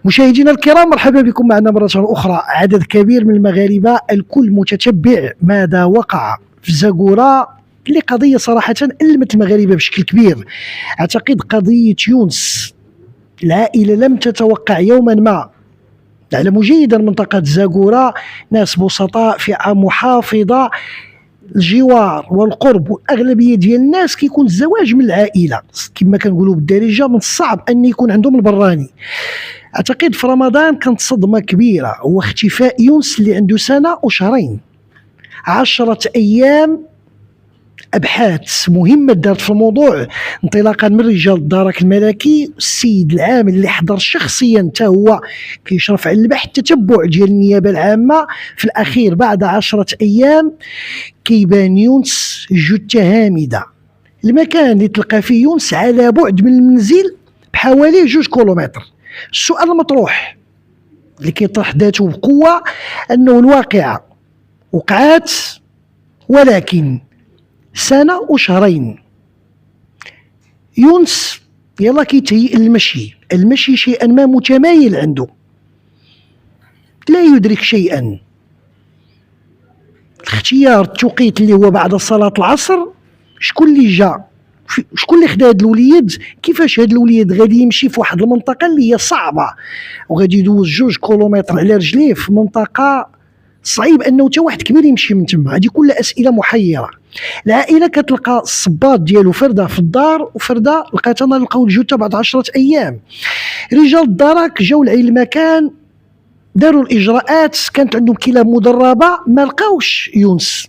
مشاهدينا الكرام، مرحبا بكم معنا مرة أخرى. عدد كبير من المغاربة الكل متتبع ماذا وقع في زاكورا، اللي قضية صراحة ألمت المغاربة بشكل كبير. أعتقد قضية يونس العائلة لم تتوقع يوما ما. نعلم جيدا منطقة زاكورا ناس بسطاء، فئة محافظة، الجوار والقرب، والاغلبيه ديال الناس كيكون الزواج من العائله كما كنقولوا بالدارجه من الصعب ان يكون عندهم البراني. اعتقد في رمضان كانت صدمه كبيره هو اختفاء يونس اللي عنده سنه وشهرين. 10 ايام ابحاث مهمه دارت في الموضوع، انطلاقا من رجال الدرك الملكي، السيد العامل اللي حضر شخصيا حتى هو كيشرف على البحث، التتبع ديال النيابه العامه. في الاخير بعد 10 ايام كيبان يونس جثه هامده. المكان اللي تلقى فيه يونس على بعد من المنزل بحوالي 2 كيلومتر. السؤال المطروح اللي كيطرح ذاته بقوه انه الواقعه وقعات، ولكن سنة وشهرين. يونس يلا كيتهيئ المشي شيئا ما متمايل عنده، لا يدرك شيئا. اختيار التوقيت اللي هو بعد صلاة العصر، شكون اللي جا، شكون اللي خدا هاد الوليد، كيفاش هاد الوليد غادي يمشي في واحد المنطقة اللي هي صعبة وغادي يدوز 2 كيلومتر على رجليه في منطقة صعيب انه حتى واحد كبير يمشي من تما. هذه كلها اسئله محيره. العائله كتلقى الصباط ديالو فرده في الدار، وفرده لقاتنا لقاو الجثه بعد 10 ايام. رجال الدرك جاو لعين المكان، داروا الاجراءات، كانت عندهم كلاب مدربه، ما لقاوش يونس.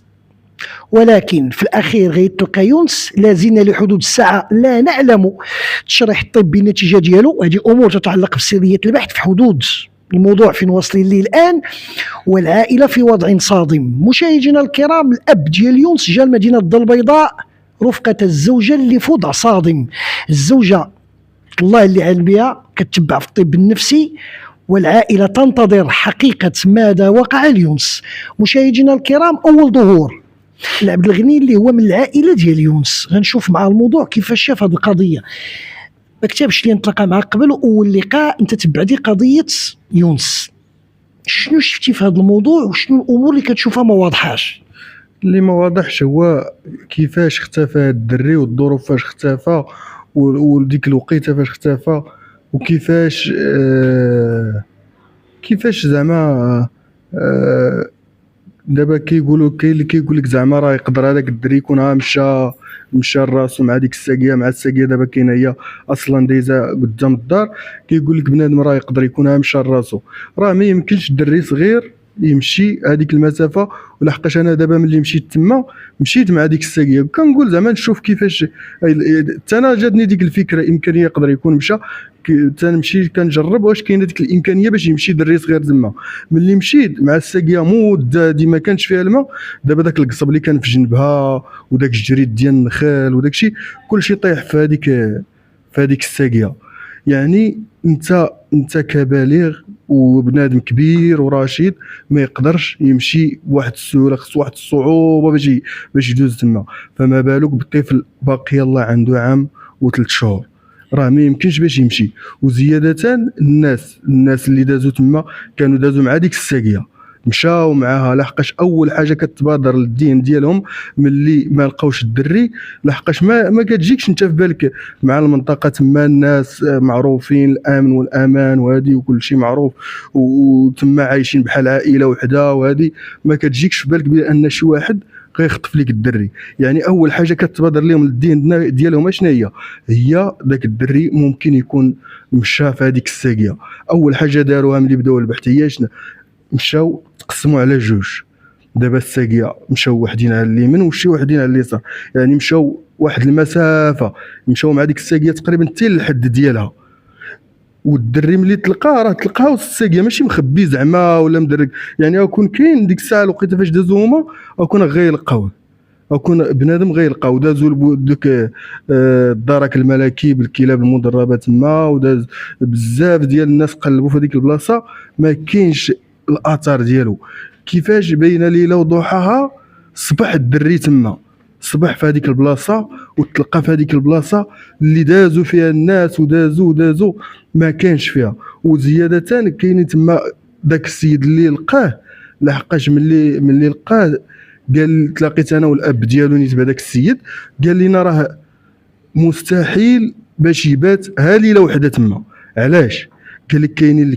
ولكن في الاخير غيتلقى يونس لازلنا لحدود الساعه لا نعلم التشريح الطبي النتيجه ديالو. هذه امور تتعلق بسريه البحث في حدود الموضوع فين واصلين ليه الان، والعائله في وضع صادم. مشاهدينا الكرام، الاب ديال يونس جا لمدينه الدار البيضاء رفقه الزوجه اللي في وضع صادم. الزوجه الله اللي علم بها كتتبع في الطب النفسي، والعائله تنتظر حقيقه ماذا وقع ليونس. مشاهدينا الكرام، اول ظهور لعبد الغني اللي هو من العائله ديال يونس، غنشوف مع الموضوع كيفاش شاف هذه القضيه. ما كتبش لي نتلاقى معاه قبل، اول لقاء انت تبعدي قضيه يونس، شنو شفتي في هذا الموضوع وشنو الامور اللي كتشوفها ما واضحاش؟ اللي ما واضحش هو كيفاش اختفى هاد الدري، والظروف فاش اختفى، وديك الوقيته فاش اختفى، وكيفاش كيفاش زعما دابا كاين اللي كيقول لك زعما راه يقدر هذاك الدري يكون مشى لراسو مع ديك الساقيه، مع الساقيه دابا كاينه هي اصلا دايزه قدام الدار. كيقول لك بنادم راه يقدر يكون مشى لراسو، راه ما يمكنش الدري صغير يمشي هذيك المسافه. ولحقاش انا دابا ملي مشيت تما مشيت مع ديك الساقيه، كنقول زعما نشوف كيفاش حتى انا جاتني ديك الفكره، امكانيه يقدر يكون مشى. تنمشي كنجرب واش كاينه ديك الامكانيه باش يمشي دري صغير تما. ملي مشيت مع الساقيه مده ديما كانش فيها الماء، دابا داك القصب اللي كان في جنبها وداك الجريد ديال النخل وداك الشيء كلشي طيح في هذيك الساقيه. يعني انت كبالغ وبنادم كبير ورشيد ما يقدرش يمشي بواحد السهوله، خص واحد الصعوبه باش يدوز تما، فما بالك بالطفل باقي يلاه عنده عام و3 شهور، راه ما يمكنش باش يمشي. وزياده الناس اللي دازوا تما كانوا دازوا مع ديك الساقيه، مشاو معاها لحقاش اول حاجه كتبادر للذهن ديالهم ملي ما لقاوش الدري، لحقاش ما كتجيكش انت في بالك مع المنطقه تما الناس معروفين الامن والامان وهذه وكل شيء معروف، وتما عايشين بحال عائله وحده، وهذه ما كتجيكش في بالك بان شي واحد غيخطف لك الدري. يعني اول حاجه كتبادر لهم للذهن ديالهم شنو هي داك الدري ممكن يكون مشى في هذيك الساقيه. اول حاجه داروها ملي بداو البحث هي شنو، مشاو تقسموا على 2. دابا الساقيه مشاو وحدين على اليمين وشي وحدين على اليسار، يعني مشاو واحد المسافه، مشاو مع ديك الساقيه تقريبا حتى للحد ديالها. والدري ملي تلقاو الساقيه ماشي مخبي زعما ولا مدرك، يعني كون كاين ديك الساعه الوقيته فاش دازو هما كون غيلقاوه، كون بنادم غيلقاو. دازو دوك الدرك الملكي بالكلاب المدربه تما، وداز بزاف ديال الناس قلبوا في هذيك البلاصه ما كاينش الاثار ديالو. كيفاش بين ليله وضحاها صبح الدري تما، صبح في هذيك البلاصه وتلقى في هذيك البلاصه اللي دازوا فيها الناس ودازوا ما كانش فيها. وزياده كاينين تما داك السيد اللي لقاه، لحقاش ملي لقاه قال تلاقيت انا والاب ديالو نيت بهذاك السيد، قال لنا راه مستحيل باش يبات ها ليله وحده تما. علاش؟ قال لك كاينين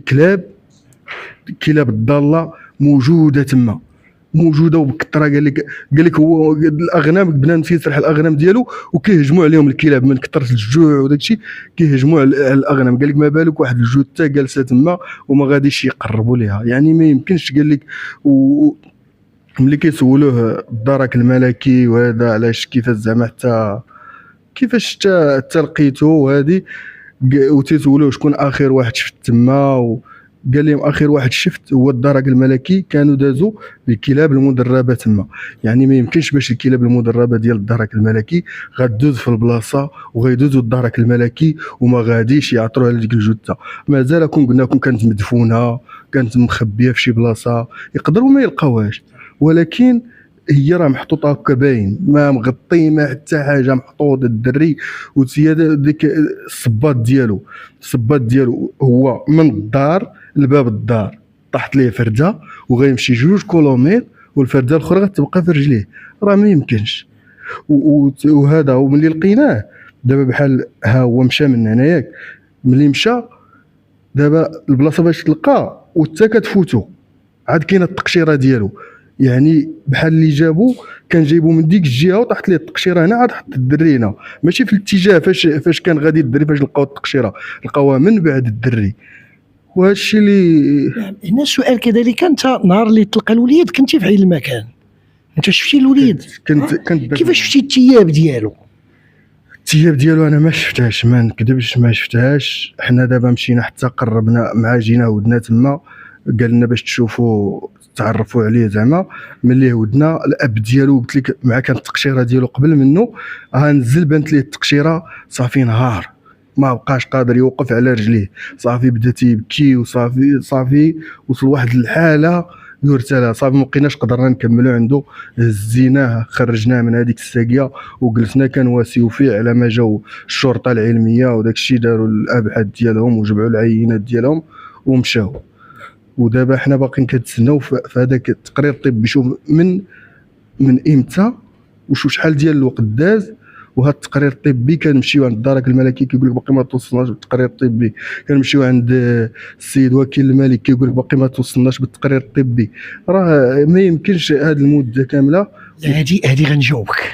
الكلاب الضاله موجوده تما، موجوده وبكثره. قال لك هو الاغنام بنادم تيسرح الاغنام ديالو وكيهجموا عليهم الكلاب من كثره الجوع وداك الشيء، كيهجموا على الاغنام. قال لك ما بالك واحد الجثه جالسه تما وما غاديش يقربوا ليها، يعني ما يمكنش. قال لك ملي كيسولوه الدرك الملكي وهذا علاش كيفاش زعما كيفاش لقيتو وهذه، وتيسولوه شكون اخر واحد شفت تما، قال لهم اخر واحد شفت هو الدرك الملكي، كانوا دازوا بالكلاب المدربه تما. يعني ما يمكنش باش الكلاب المدربه ديال الدرك الملكي غدوز في البلاصه وغيدوزوا الدرك الملكي وما غاديش يعثروا على ديك الجثه. مازال كون قلنا لكم كانت مدفونه، كانت مخبيه في شي بلاصه، يقدروا ما يلقاوهاش، ولكن هي راه محطوطه هكا باين، ما مغطي ما حتى حاجه، محطوط الدري. وزياده ديك الصباط ديالو هو من الدار لباب الدار، طاحت ليه فرده وغيمشي 2 كيلومتر والفرده الاخرى غتبقى في رجليه، راه ما يمكنش. وهذا وملي لقيناه دابا بحال ها هو مشى من هنا ياك، ملي مشى دابا البلاصه باش تلقى وحتى كتفوتو عاد كاينه التقشيره ديالو. يعني بحال اللي كان جايبو من ديك الجهه وطاحت ليه التقشيره هنا، عاد حط الدري هنا، ماشي في الاتجاه فاش كان غادي الدري. فاش لقاو التقشيره لقاوها من بعد الدري. وهذا الشيء اللي هنا السؤال كذلك، انت نهار اللي تلقى الوليد كنتي في عين المكان، انت شفتي الوليد؟ كنت كيفاش شفتي الثياب ديالو؟ الثياب ديالو انا ما شفتهاش، ما نكذبش ما شفتهاش. حنا دابا مشينا حتى قربنا مع جينا ودنا تما، قال لنا باش تشوفوا تعرفوا عليه. زعما ملي ودنا الاب ديالو قلت لك مع كانت التقشيره ديالو قبل منه، نزل بانت ليه التقشيره صافي نهار ما بقاش قادر يوقف على رجليه، صافي بدا تيبكي وصافي وصل واحد الحاله يرتلى، صافي ما بقيناش قدرنا نكملوا عنده. هزيناه خرجناه من هذيك الساقيه وجلسنا كنواسيو فيه على ما جاو الشرطه العلميه وداك الشيء، داروا الابحاث ديالهم وجمعوا العينات ديالهم ومشاو. ودابا حنا باقيين كنتسناو في هذاك التقرير الطبي، شوف من امتى وشحال ديال الوقت داز. وهذا التقرير الطبي كنمشيو عند الدرك الملكي كيقول لك باقي ما توصلناش بالتقرير الطبي، كنمشيو عند السيد وكيل الملك كيقول لك باقي ما توصلناش بالتقرير الطبي. راه ما يمكنش هذه المده كامله. هذه غنجاوبك،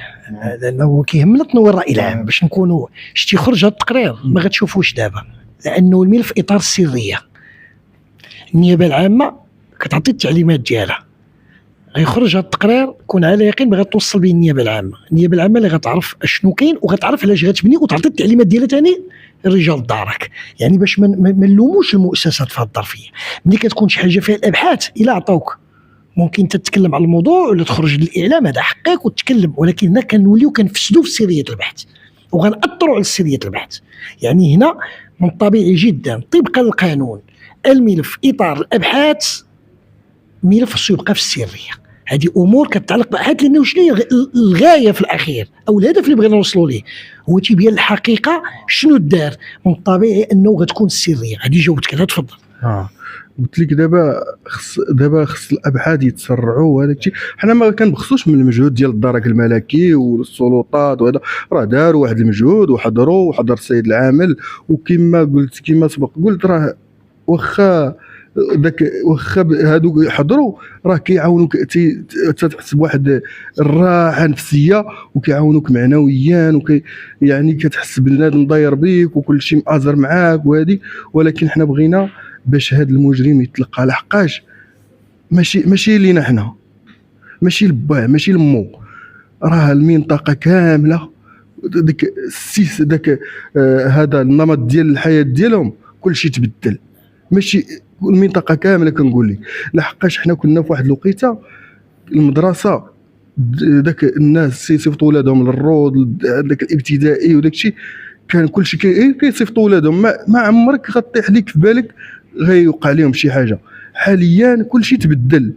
لانه كيهمنا تنوير الراي العام باش نكونوا شتي خرج هذا التقرير ما غتشوفوش دابا، لانه الملف في اطار السريه. النيابه العامه كتعطي التعليمات ديالها، غيخرج هذا التقرير كون على يقين باغي توصل به النيابه العامه اللي غتعرف اشنو كاين وغتعرف علاش غتبني وتعطي التعليمات ديالها ثاني الرجال دارك. يعني باش ما نلوموش المؤسسات في هذه الظرفيه. ملي كتكون شي حاجه فيها الابحاث الا عطاوك ممكن تتكلم على الموضوع ولا تخرج للاعلام، هذا حقك وتتكلم، ولكن هنا كنوليو كنفسدوا في سريه البحث وغنأثروا على سريه البحث. يعني هنا من الطبيعي جدا طبقا للقانون الملف في اطار الابحاث ملف خصو يبقى في السريه. هذه امور كتتعلق بالابحاث، لانه شنو هي الغايه في الاخير او الهدف اللي بغينا نوصلوا ليه هو تيبين الحقيقه شنو دار. من الطبيعي انه غتكون السريه. هذه جاوبتك عليها، تفضل. قلت لك دابا خص الابحاث يتسرعوا وهذاك الشيء. حنا ما كنبخسوش من المجهود ديال الدرك الملكي والسلطات وهذا، راه داروا واحد المجهود وحضروا وحضر السيد العامل. وكما سبق قلت راه واخا هادو حضروا راه كيعاونوك تحس بواحد الراحه نفسيه وكيعاونوك معنويا يعني كتحس بنادم داير بيك وكل شيء مآزر معاك وهذه. ولكن حنا بغينا باش هذا المجرم يتلقى، لحقاش ماشي لينا حنا، ماشي لباه ماشي لمو، راه المنطقه كامله داك السيس داك هذا النمط ديال الحياه ديالهم كل شيء تبدل. ماشي المنطقه كامله كنقول لك، لحقاش حنا كنا في واحد الوقيته المدرسه داك الناس يصيفطوا ولادهم للروض داك الابتدائي وداك الشيء، كان كل شيء كيصيفطوا ولادهم، ما عمرك غطيح ليك في بالك غيوقع لهم شي حاجه. حاليا كل شيء تبدل،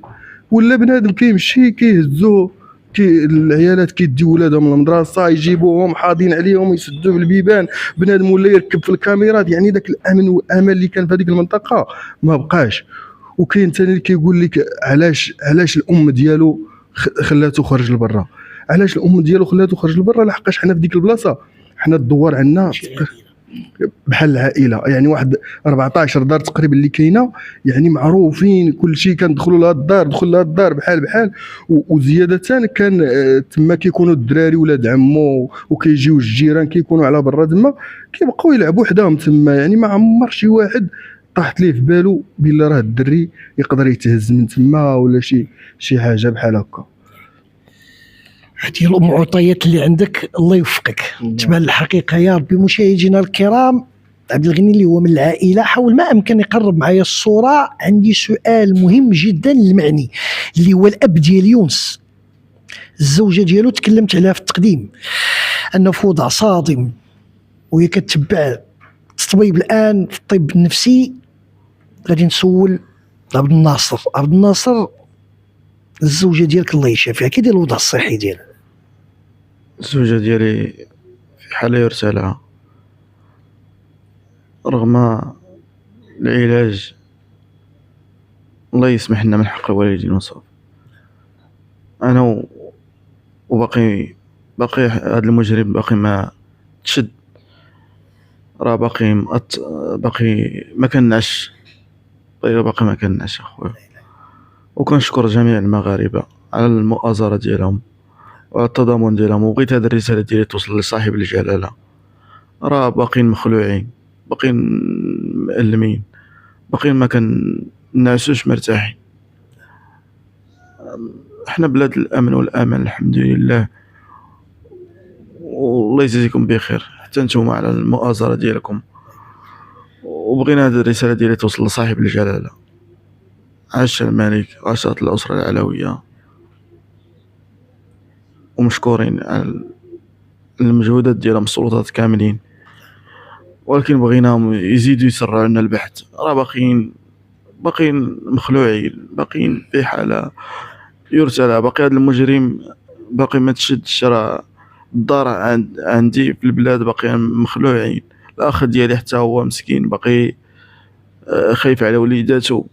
ولا بنادم كيمشي كيهزو العيالات كيديو ولادهم للمدرسه يجيبوهم حاضين عليهم يسدوا بالبيبان، بنادم ولا يركب في الكاميرات. يعني داك الامن والامان اللي كان في هذيك المنطقه ما بقاش. وكاين ثاني اللي كيقول لك علاش الام ديالو خلاتو خرج لبرا. علاش الام ديالو خلاتو خرج لبرا؟ لحقاش حنا في ديك البلاصه حنا الدوار عندنا بحال العائله. يعني واحد 14 دار تقريبا اللي كاينه، يعني معروفين كل شيء. كندخلوا لهاد الدار دخل لهاد الدار بحال وزياده كان تما كيكونوا الدراري ولاد عمو وكيجيو الجيران كيكونوا على برا تما كيبقاو يلعبوا حداهم تما. يعني ما عمر شي واحد طاحت ليه في بالو بلا راه الدري يقدر يتهز من تما ولا شي حاجه بحال هكا. هذه المعطيات اللي عندك الله يوفقك. تبان الحقيقه يا ربي. مشاهدينا الكرام، عبد الغني اللي هو من العائله حاول ما امكن يقرب معايا الصوره. عندي سؤال مهم جدا للمعني اللي هو الاب ديال يونس. الزوجه ديالو تكلمت عليها في التقديم انه في وضع صادم وهي كتبع التطبيب الان في الطب النفسي. غادي نسول عبد الناصر الزوجه ديالك الله يشافيها كي داير الوضع الصحي ديالها؟ الزوجة ديالي في حالة يرثى لها رغم العلاج. الله يسمح لنا من حق الوالدين وصافي. انا وباقي هذا المجرم باقي ما تشد، راه باقي ما كنعش، باقي ما كنعش اخويا. وكنشكر جميع المغاربه على المؤازره ديالهم وعلى التضامن ديالهم. وبغيت هذه الرساله ديالي توصل لصاحب الجلاله. راه باقيين مخلوعين، باقيين مألمين، باقيين ما كنعسوش مرتاحين. احنا بلاد الامن والامان الحمد لله، والله يجزيكم بخير حتى نتوما على المؤازره ديالكم. وبغينا هذه الرساله ديالي توصل لصاحب الجلاله. عاش الملك، عاشت الاسره العلويه، ومشكورين على المجهودات ديالهم السلطات كاملين. ولكن بغيناهم يزيدوا يسرعوا لنا البحث. راه باقيين مخلوعين، باقيين في حاله يرثى لها. باقي هذا المجرم باقي ما تشدش. راه الدار عندي في البلاد باقي مخلوعين. الاخ ديالي حتى هو مسكين باقي خايف على وليداته.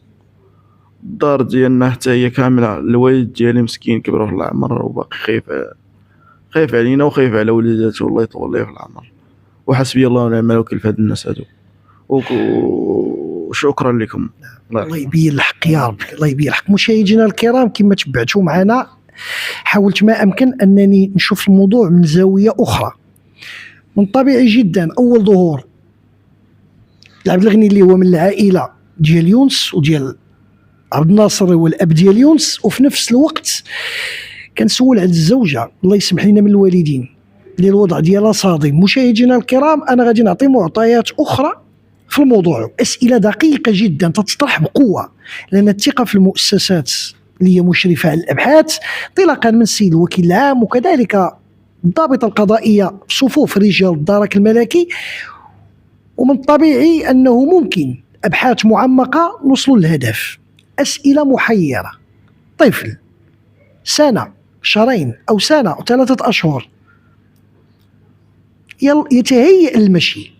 الدار ديالنا حتى هي كامله. الوالد ديالي مسكين كبر في العمر وباقي خايف علينا وخايف على وليداته. الله يطول ليه في العمر. وحسبي الله ونعم الوكيل في هاد الناس هادو. وشكرا لكم. الله يبين الحق يا ربي، الله يبين الحق. مشاهدينا الكرام، كما تبعتوا معنا حاولت ما امكن انني نشوف الموضوع من زاويه اخرى. من طبيعي جدا اول ظهور عبد الغني اللي هو من العائله ديال يونس وديال عبد الناصر هو الاب ديال يونس، وفي نفس الوقت كنسول على الزوجه الله يسمح لنا من الوالدين اللي الوضع ديالها صادم. مشاهدينا الكرام، انا غادي نعطي معطيات اخرى في الموضوع، اسئله دقيقه جدا تتطرح بقوه، لان الثقه في المؤسسات اللي هي مشرفه على الابحاث انطلاقا من السيد الوكيل العام وكذلك الضابطه القضائيه صفوف رجال الدرك الملكي. ومن الطبيعي انه ممكن ابحاث معمقه نوصلوا للهدف. اسئله محيره. طفل سنه، شهرين او سنه او 3 اشهر يتهيأ المشي،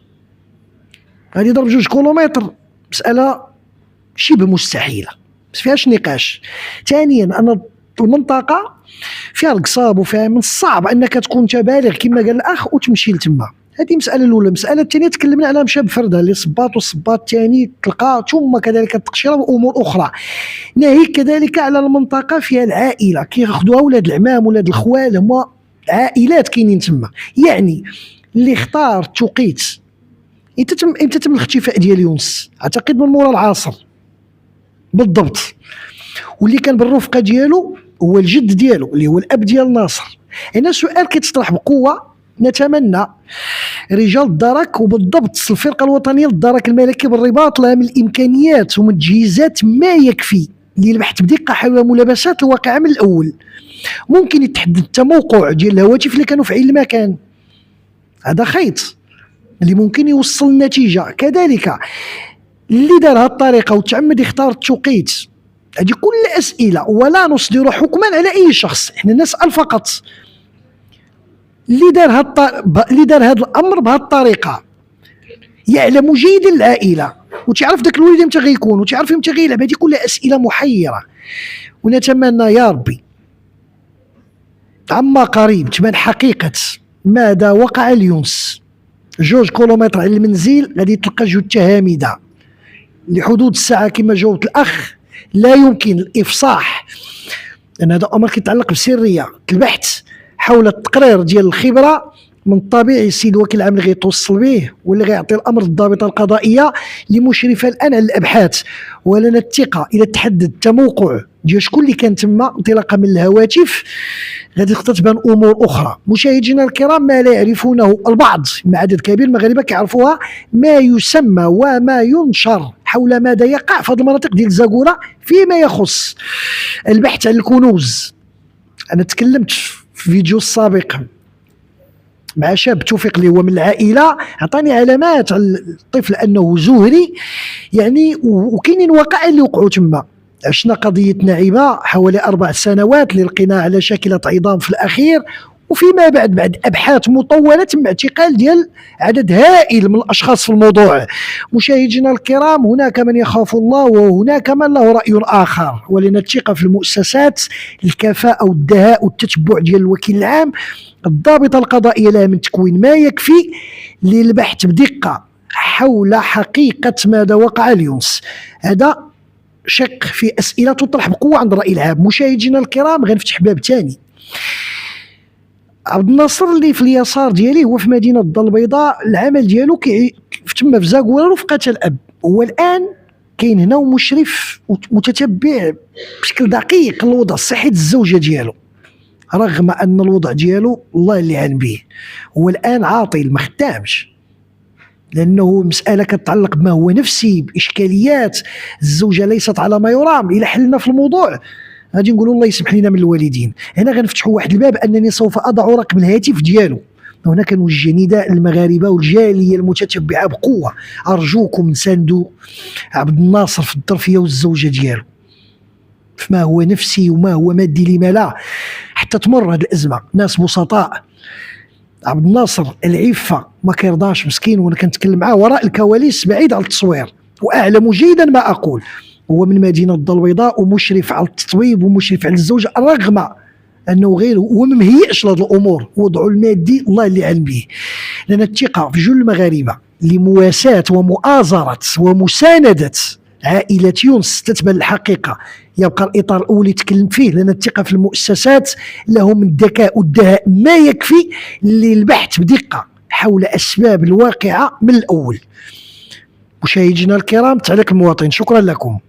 غادي يضرب 2 كيلومتر، مساله شبه مستحيله، بس فيهاش نقاش. ثانيا ان المنطقه فيها القصاب وفيها من الصعب انك تكون بالغ كما قال الاخ وتمشي لتما. هذه مساله الاولى. المساله الثانيه تكلمنا على مشى بفردها اللي صباط والصباط الثاني تلقى، ثم كذلك التقشيره وامور اخرى. ناهيك كذلك على المنطقه فيها العائله كياخذوها ولاد العمام ولاد الخوال، هما عائلات كاينين تما. يعني اللي اختار توقيت امتى تم الاختفاء ديال يونس؟ اعتقد من مورا العصر بالضبط. واللي كان بالرفقه ديالو هو الجد ديالو اللي هو الاب ديال ناصر. هنا سؤال كيتطرح بقوه. نتمنى رجال الدرك وبالضبط الفرقه الوطنيه للدرك الملكي بالرباط لها من الامكانيات ومن التجهيزات ما يكفي للبحث بدقه حول ملابسات الواقعه من الاول. ممكن يتحدد التموقع ديال الهواتف اللي كانوا في عين المكان، هذا خيط اللي ممكن يوصل النتيجه. كذلك اللي دار هذه الطريقه وتعمد يختار التوقيت هذه كل أسئلة، ولا نصدر حكما على أي شخص، احنا نسأل فقط. اللي دار هذا الأمر بهذه الطريقة يعلم جيدا العائلة، وتعرف داك الوليد امتى غيكون، وتعرف امتى غيلعب. هذه كلها أسئلة محيرة، ونتمنى يا ربي عما قريب تبان حقيقة ماذا وقع ليونس. 2 كيلومتر على المنزل غادي تلقى جثة هامدة لحدود الساعة كما جاوبت الأخ. لا يمكن الإفصاح، لأن هذا أمر كيتعلق بسرية البحث حول التقرير ديال الخبرة. من الطبيعي السيد وكيل العام اللي غيتوصل به واللي غيعطي الامر للضابطه القضائيه اللي مشرفه الان على الابحاث، ولنا الثقه الى تحدد التموقع ديال شكون اللي كان تما انطلاقا من الهواتف غادي تبان امور اخرى. مشاهدينا الكرام، ما لا يعرفونه البعض مع عدد كبير من المغاربه كيعرفوها ما يسمى وما ينشر حول ماذا يقع في هذه المناطق ديال زاكوره فيما يخص البحث عن الكنوز. انا تكلمت في فيديو السابق مع شاب توفيق اللي هو من العائله، عطاني علامات على الطفل انه زهري يعني، وكاينين وقائع اللي وقعوا تما. عشنا قضيه نعيمه حوالي 4 سنوات اللي لقينا على شاكله عظام في الاخير، وفيما بعد ابحاث مطوله تم اعتقال ديال عدد هائل من الاشخاص في الموضوع. مشاهدينا الكرام، هناك من يخاف الله وهناك من له راي اخر، ولنا الثقه في المؤسسات، الكفاءه والدهاء والتتبع ديال الوكيل العام. الضابطه القضائيه لها من تكوين ما يكفي للبحث بدقه حول حقيقه ماذا وقع ليونس. هذا شق في اسئله تطرح بقوه عند الراي العام. مشاهدينا الكرام، غنفتح باب ثاني. عبد الناصر اللي في اليسار ديالي هو في مدينه الدار البيضاء، العمل ديالو تما في زاكوره رفقه الاب. هو الان كاين هنا ومشرف متتبع بشكل دقيق الوضع الصحي الزوجه ديالو، رغم ان الوضع ديالو الله اللي عان به. هو الان عاطل ما خدامش، لانه مساله كتتعلق بما هو نفسي، باشكاليات الزوجه ليست على ما يرام. الى حلنا في الموضوع غادي نقولوا الله يسمح لنا من الوالدين. هنا غنفتحوا واحد الباب انني سوف اضع رقم الهاتف ديالو. هنا كنوجه نداء للمغاربه والجاليه المتتبعه بقوه، ارجوكم نساندوا عبد الناصر في الظرفيه والزوجه ديالو فما هو نفسي وما هو مادي، لما لا، حتى تمر هذه الازمه. ناس بسطاء. عبد الناصر العفه ما كيرضاش مسكين، وانا كنتكلم معاه وراء الكواليس بعيد عن التصوير، واعلم جيدا ما اقول. هو من مدينه الدار البيضاء ومشرف على التطويب ومشرف على الزوجه، رغم انه غير هو ما مهيئش لهذه الامور، وضعه المادي الله اللي عن به. لنا الثقه في جل المغاربه لمواساه ومؤازره ومسانده عائله يونس تتبع الحقيقه. يبقى الاطار الاول اللي تكلمت فيه، لنا الثقه في المؤسسات لهم الذكاء والدهاء ما يكفي للبحث بدقه حول اسباب الواقعه من الاول. مشاهدينا الكرام، تعليق المواطن. شكرا لكم.